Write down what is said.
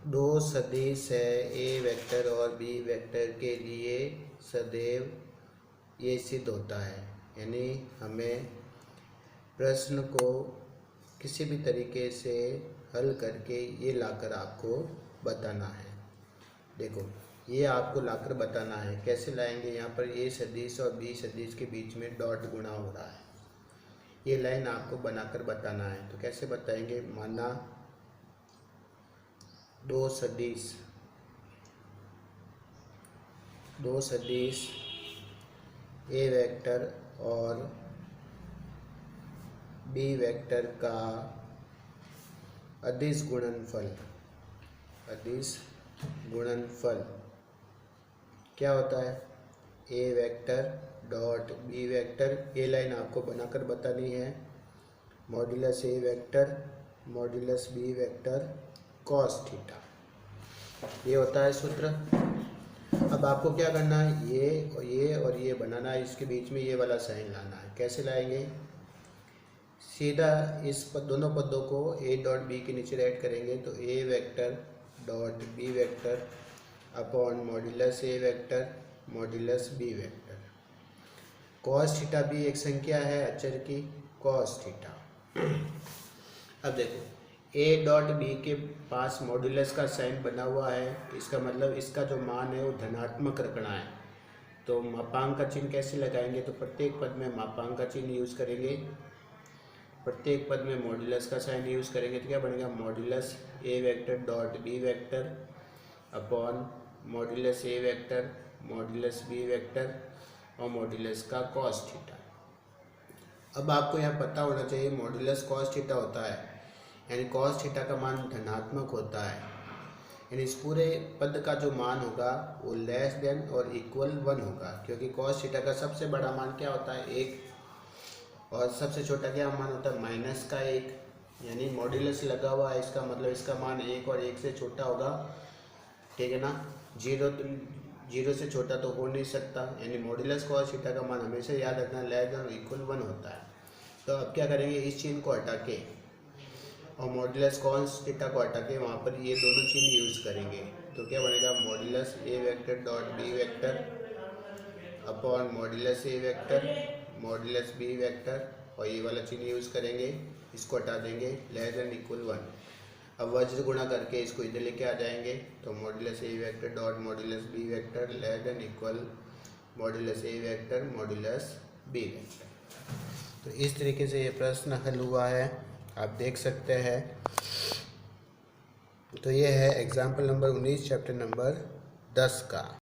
दो सदिश है ए वेक्टर और बी वेक्टर के लिए सदैव ये सिद्ध होता है। यानी हमें प्रश्न को किसी भी तरीके से हल करके ये लाकर आपको बताना है। देखो ये आपको लाकर बताना है, कैसे लाएंगे। यहाँ पर ए सदिश और बी सदिश के बीच में डॉट गुणा हो रहा है, ये लाइन आपको बनाकर बताना है। तो कैसे बताएंगे, माना दो सदिश ए वेक्टर और बी वेक्टर का अदिश गुणनफल क्या होता है, A vector dot B vector. ये लाइन आपको बनाकर बतानी है, modulus A vector modulus B vector cos theta, ये होता है सूत्र। अब आपको क्या करना है, ये और ये बनाना है, इसके बीच में ये वाला साइन लाना है। कैसे लाएंगे, सीधा इस दोनों पदों को ए डॉट बी के नीचे ऐड करेंगे तो A vector dot B vector upon modulus A vector modulus B vector. Cos theta भी एक संख्या है अचर की, कॉस थीटा। अब देखो ए डॉट बी के पास मॉड्यूलस का साइन बना हुआ है, इसका मतलब इसका जो मान है वो धनात्मक रखना है। तो मापांक का चिन्ह कैसे लगाएंगे, तो प्रत्येक पद में मापांक का चिन्ह यूज़ करेंगे, प्रत्येक पद में मॉड्यूलस का साइन यूज़ करेंगे। तो क्या बनेगा, modulus A vector dot B vector upon modulus A vector modulus B vector और मॉड्यूलस का कॉस थीटा। अब आपको यहाँ पता होना चाहिए मॉड्यूलस कॉस थीटा होता है, यानी कॉस थीटा का मान धनात्मक होता है, यानी इस पूरे पद का जो मान होगा वो लेस देन और इक्वल 1 होगा, क्योंकि कॉस थीटा का सबसे बड़ा मान क्या होता है 1 और सबसे छोटा क्या मान होता है -1। यानी मॉड्यूलस लगा हुआ है, इसका मतलब इसका मान 1 और 1 से छोटा होगा, ठीक है ना। 0 से छोटा तो हो नहीं सकता, यानी मॉड्यूलस कॉस थीटा का मान हमेशा याद रखना लेस देन और इक्वल 1 होता है। तो अब क्या करेंगे, इस चिन्ह को हटा के और मॉड्यूलस कॉस थीटा को हटा के वहाँ पर ये दोनों चिन्ह यूज़ करेंगे। तो क्या बनेगा, modulus A vector dot B vector upon modulus A vector modulus B vector और ये वाला चिन्ह यूज़ करेंगे, इसको हटा देंगे, लेस देन इक्वल 1। अब वज्र गुणा करके इसको इधर लेके आ जाएंगे, तो modulus A vector dot modulus B vector less than equal modulus A vector modulus B vector. तो इस तरीके से ये प्रश्न हल हुआ है, आप देख सकते हैं। तो ये है एग्जाम्पल नंबर 19 चैप्टर नंबर 10 का।